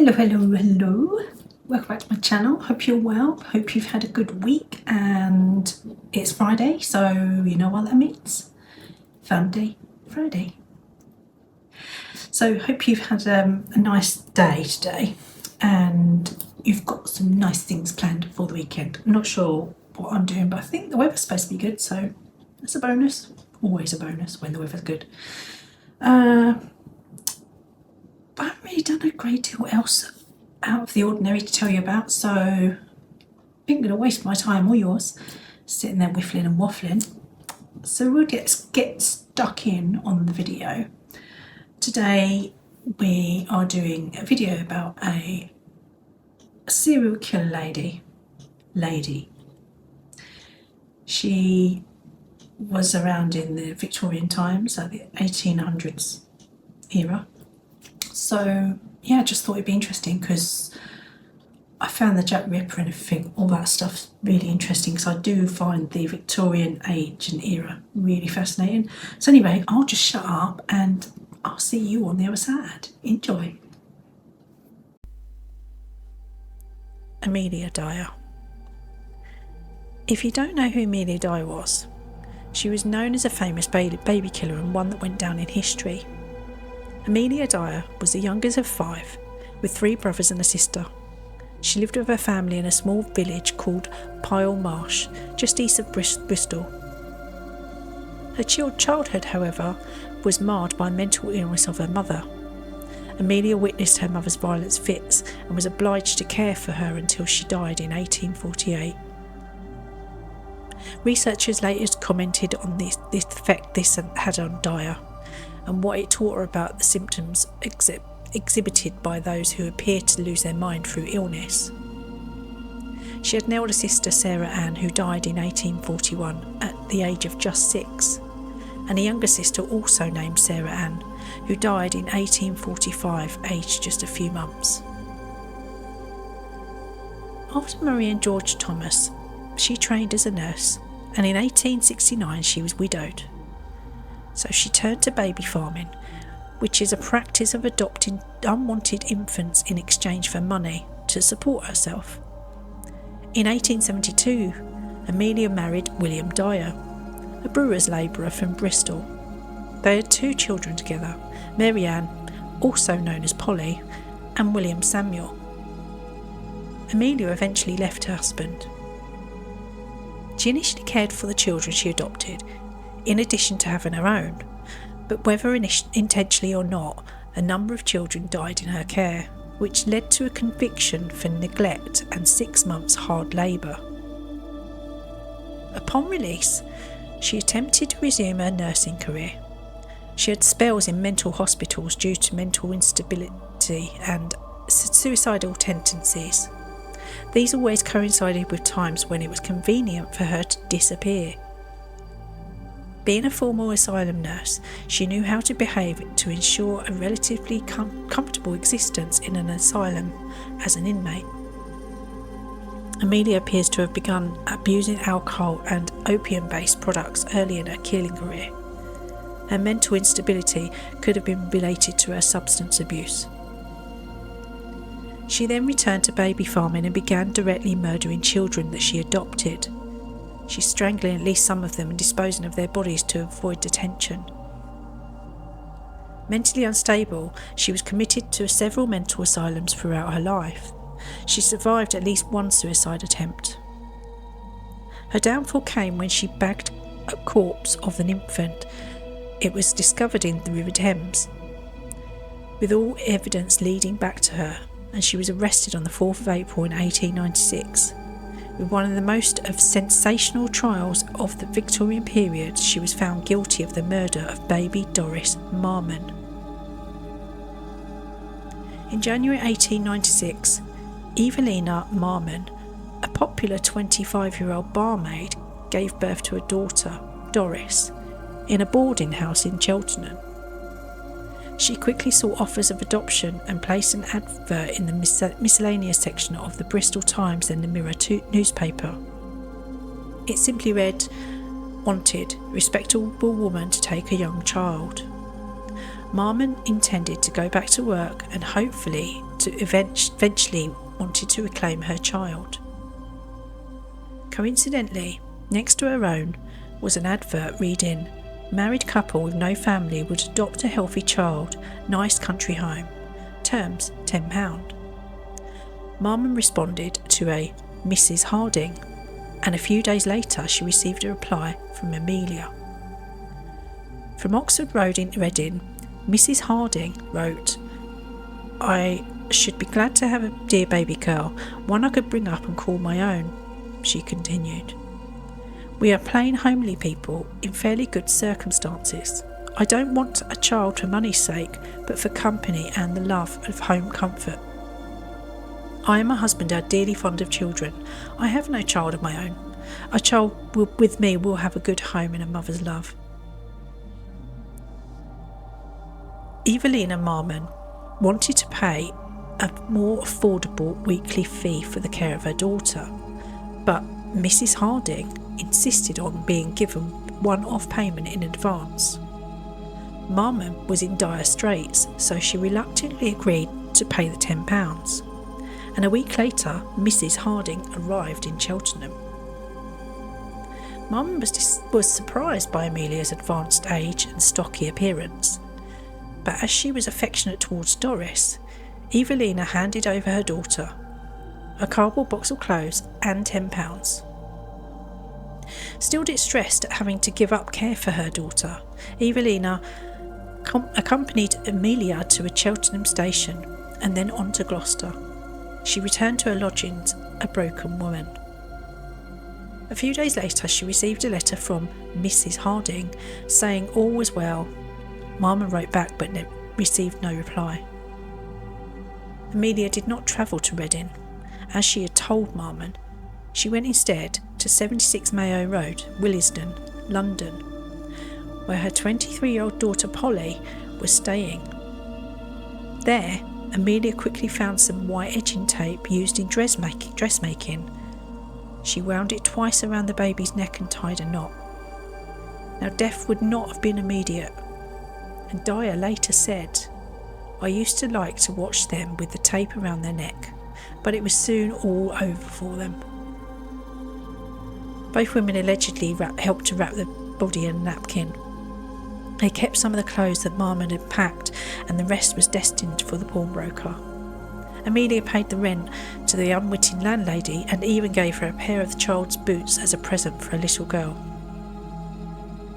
Hello. Welcome back to my channel. Hope you're well. Hope you've had a good week, and it's Friday, so you know what that means. Fun day, Friday. So hope you've had a nice day today and you've got some nice things planned for the weekend. I'm not sure what I'm doing, but I think the weather's supposed to be good, so that's a bonus. Always a bonus when the weather's good. I haven't really done a great deal else out of the ordinary to tell you about, so I ain't going to waste my time or yours sitting there whiffling and waffling. So we'll get stuck in on the video. Today we are doing a video about a serial killer lady. She was around in the Victorian times, like the 1800s era. So yeah, I just thought it'd be interesting because I found the Jack Ripper and everything, all that stuff, really interesting, because I do find the Victorian age and era really fascinating. So anyway, I'll just shut up and I'll see you on the other side. Enjoy. Amelia Dyer. If you don't know who Amelia Dyer was, she was known as a famous baby killer and one that went down in history. Amelia Dyer was the youngest of 5, with 3 brothers and a sister. She lived with her family in a small village called Pyle Marsh, just east of Bristol. Her childhood, however, was marred by mental illness of her mother. Amelia witnessed her mother's violent fits and was obliged to care for her until she died in 1848. Researchers later commented on the effect this had on Dyer, and what it taught her about the symptoms exhibited by those who appeared to lose their mind through illness. She had an elder sister, Sarah Ann, who died in 1841 at the age of just 6, and a younger sister also named Sarah Ann, who died in 1845, aged just a few months. After Marie and George Thomas, she trained as a nurse, and in 1869 she was widowed. So she turned to baby farming, which is a practice of adopting unwanted infants in exchange for money to support herself. In 1872, Amelia married William Dyer, a brewer's labourer from Bristol. They had 2 children together, Mary Ann, also known as Polly, and William Samuel. Amelia eventually left her husband. She initially cared for the children she adopted, in addition to having her own, but whether intentionally or not, a number of children died in her care, which led to a conviction for neglect and 6 months hard labour. Upon release, she attempted to resume her nursing career. She had spells in mental hospitals due to mental instability and suicidal tendencies. These always coincided with times when it was convenient for her to disappear. Being a former asylum nurse, she knew how to behave to ensure a relatively comfortable existence in an asylum as an inmate. Amelia appears to have begun abusing alcohol and opium-based products early in her killing career. Her mental instability could have been related to her substance abuse. She then returned to baby farming and began directly murdering children that she adopted. She strangling at least some of them and disposing of their bodies to avoid detention. Mentally unstable, she was committed to several mental asylums throughout her life. She survived at least 1 suicide attempt. Her downfall came when she bagged a corpse of an infant. It was discovered in the River Thames, with all evidence leading back to her, and she was arrested on the 4th of April in 1896. With one of the most sensational trials of the Victorian period, she was found guilty of the murder of baby Doris Marmon. In January 1896, Evelina Marmon, a popular 25-year-old barmaid, gave birth to a daughter, Doris, in a boarding house in Cheltenham. She quickly sought offers of adoption and placed an advert in the miscellaneous section of the Bristol Times and the Mirror newspaper. It simply read, "Wanted, respectable woman to take a young child." Marmon intended to go back to work and hopefully to eventually wanted to reclaim her child. Coincidentally, next to her own was an advert reading, "Married couple with no family would adopt a healthy child, nice country home. Terms £10. Marmon responded to a Mrs. Harding, and a few days later she received a reply from Amelia. From Oxford Road in Reading, Mrs. Harding wrote, "I should be glad to have a dear baby girl, one I could bring up and call my own," she continued. "We are plain homely people in fairly good circumstances. I don't want a child for money's sake, but for company and the love of home comfort. I and my husband are dearly fond of children. I have no child of my own. A child with me will have a good home and a mother's love." Evelina Marmon wanted to pay a more affordable weekly fee for the care of her daughter, but Mrs. Harding insisted on being given one-off payment in advance. Marmon was in dire straits, so she reluctantly agreed to pay the £10, and a week later Mrs. Harding arrived in Cheltenham. Marmon was surprised by Amelia's advanced age and stocky appearance, but as she was affectionate towards Doris, Evelina handed over her daughter, a cardboard box of clothes and £10. Still distressed at having to give up care for her daughter, Evelina accompanied Amelia to a Cheltenham station and then on to Gloucester. She returned to her lodgings a broken woman. A few days later she received a letter from Mrs. Harding saying all was well. Marmon wrote back but received no reply. Amelia did not travel to Reading, as she had told Marmon. She went instead to 76 Mayo Road, Willesden, London, where her 23-year-old daughter Polly was staying. There, Amelia quickly found some white edging tape used in dressmaking. She wound it twice around the baby's neck and tied a knot. Now, death would not have been immediate, and Dyer later said, "I used to like to watch them with the tape around their neck, but it was soon all over for them." Both women allegedly helped to wrap the body in a napkin. They kept some of the clothes that Marmon had packed, and the rest was destined for the pawnbroker. Amelia paid the rent to the unwitting landlady and even gave her a pair of the child's boots as a present for a little girl.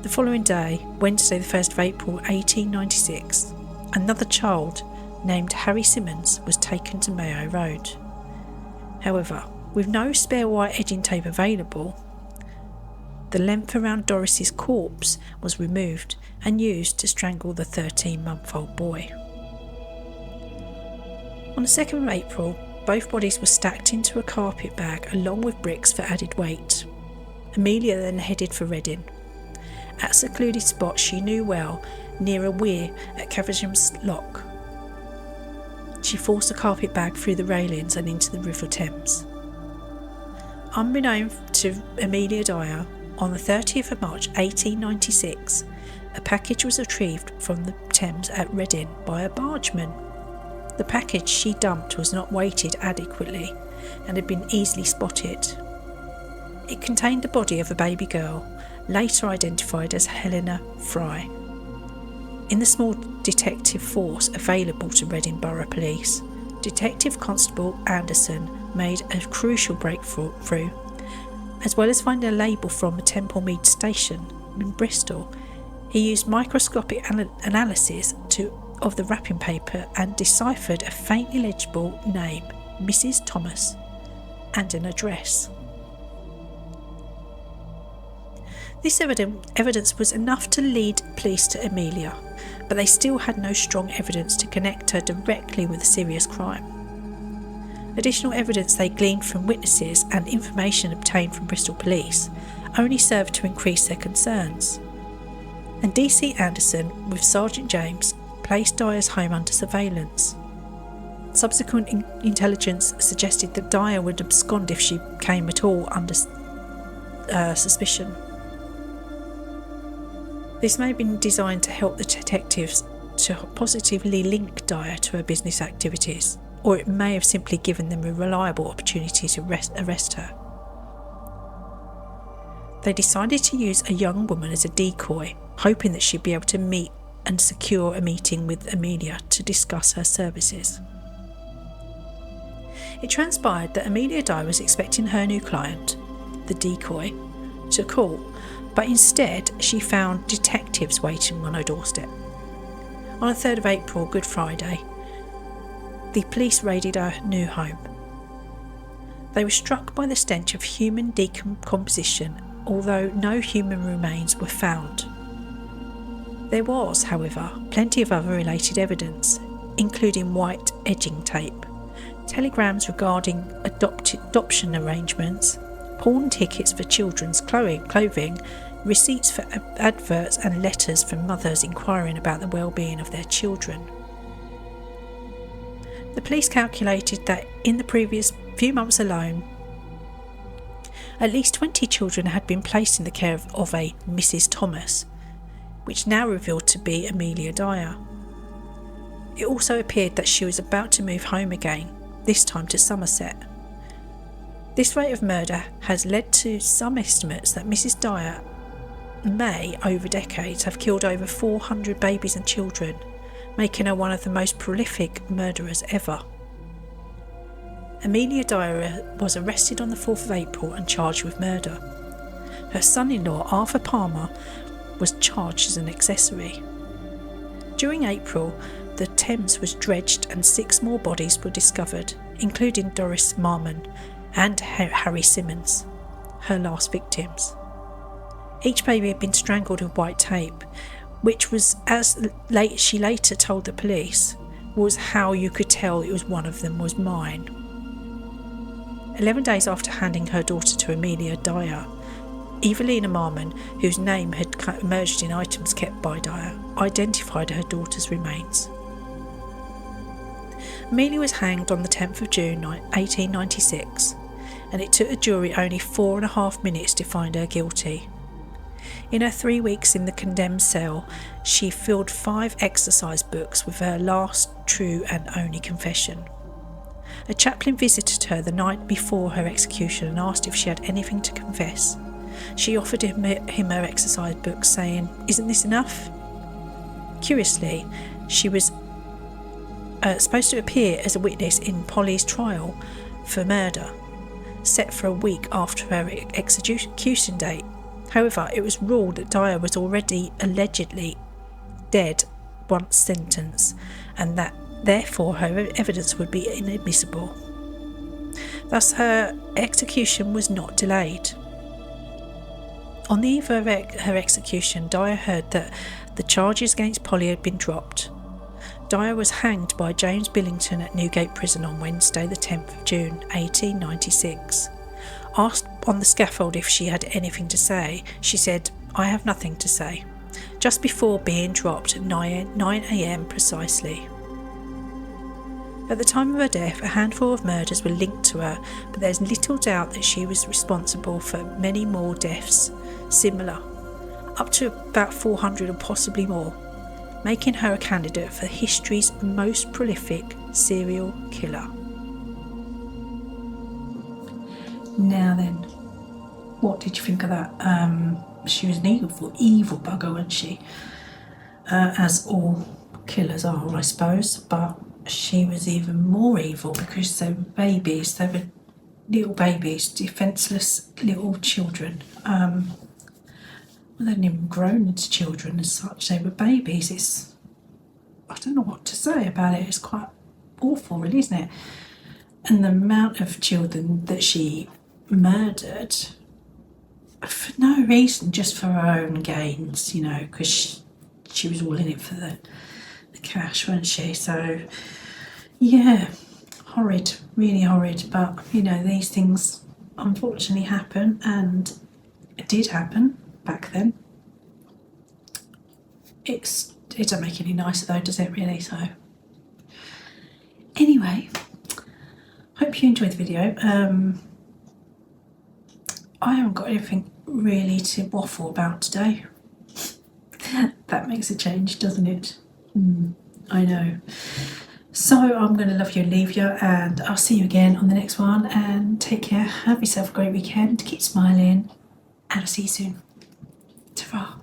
The following day, Wednesday the 1st of April 1896, another child named Harry Simmons was taken to Mayo Road. However, with no spare white edging tape available, the length around Doris's corpse was removed and used to strangle the 13-month-old boy. On the 2nd of April, both bodies were stacked into a carpet bag along with bricks for added weight. Amelia then headed for Reading. At a secluded spot she knew well, near a weir at Caversham's Lock, she forced the carpet bag through the railings and into the River Thames. Unbeknown to Amelia Dyer, on the 30th of March 1896, a package was retrieved from the Thames at Reading by a bargeman. The package she dumped was not weighted adequately and had been easily spotted. It contained the body of a baby girl, later identified as Helena Fry. In the small detective force available to Reading Borough Police, Detective Constable Anderson made a crucial breakthrough. As well as finding a label from a Templemead station in Bristol, he used microscopic analysis of the wrapping paper and deciphered a faintly legible name, Mrs. Thomas, and an address. This evidence was enough to lead police to Amelia, but they still had no strong evidence to connect her directly with a serious crime. Additional evidence they gleaned from witnesses and information obtained from Bristol Police only served to increase their concerns. And DC Anderson, with Sergeant James, placed Dyer's home under surveillance. Subsequent intelligence suggested that Dyer would abscond if she came at all under suspicion. This may have been designed to help the detectives to positively link Dyer to her business activities, or it may have simply given them a reliable opportunity to arrest her. They decided to use a young woman as a decoy, hoping that she'd be able to meet and secure a meeting with Amelia to discuss her services. It transpired that Amelia Dyer was expecting her new client, the decoy, to call, but instead she found detectives waiting on her doorstep. On the 3rd of April, Good Friday, the police raided her new home. They were struck by the stench of human decomposition, although no human remains were found. There was, however, plenty of other related evidence, including white edging tape, telegrams regarding adoption arrangements, pawn tickets for children's clothing, receipts for adverts and letters from mothers inquiring about the well-being of their children. The police calculated that in the previous few months alone, at least 20 children had been placed in the care of a Mrs. Thomas, which now revealed to be Amelia Dyer. It also appeared that she was about to move home again, this time to Somerset. This rate of murder has led to some estimates that Mrs. Dyer may, over decades, have killed over 400 babies and children, making her one of the most prolific murderers ever. Amelia Dyer was arrested on the 4th of April and charged with murder. Her son-in-law, Arthur Palmer, was charged as an accessory. During April, the Thames was dredged and 6 more bodies were discovered, including Doris Marmon and Harry Simmons, her last victims. Each baby had been strangled with white tape, which was, she later told the police, was how you could tell it was one of them was mine. 11 days after handing her daughter to Amelia Dyer, Evelina Marmon, whose name had emerged in items kept by Dyer, identified her daughter's remains. Amelia was hanged on the 10th of June 1896, and it took the jury only 4.5 minutes to find her guilty. In her 3 weeks in the condemned cell, she filled 5 exercise books with her last, true and only confession. A chaplain visited her the night before her execution and asked if she had anything to confess. She offered him her exercise book, saying, "Isn't this enough?" Curiously, she was supposed to appear as a witness in Polly's trial for murder, set for a week after her execution date. However, it was ruled that Dyer was already allegedly dead once sentenced, and that therefore her evidence would be inadmissible. Thus her execution was not delayed. On the eve of her execution, Dyer heard that the charges against Polly had been dropped. Dyer was hanged by James Billington at Newgate Prison on Wednesday the 10th of June 1896. Asked on the scaffold if she had anything to say, she said, "I have nothing to say," just before being dropped at 9 a.m. precisely. At the time of her death, a handful of murders were linked to her, but there's little doubt that she was responsible for many more deaths similar, up to about 400 or possibly more, making her a candidate for history's most prolific serial killer. Now then, what did you think of that? She was an evil bugger, wasn't she? As all killers are, I suppose, but she was even more evil because they were babies. They were little babies, defenceless little children. They hadn't even grown into children as such. They were babies. I don't know what to say about it. It's quite awful, really, isn't it? And the amount of children that she murdered for no reason, just for her own gains, because she was all in it for the cash, wasn't she? So, yeah, horrid, really horrid. But, these things unfortunately happen, and it did happen back then. It don't make it any nicer though, does it, really? So, anyway, hope you enjoyed the video. I haven't got anything really to waffle about today. That makes a change, doesn't it? I know. So I'm going to love you and leave you, and I'll see you again on the next one, and take care. Have yourself a great weekend. Keep smiling, and I'll see you soon. Ta-ra.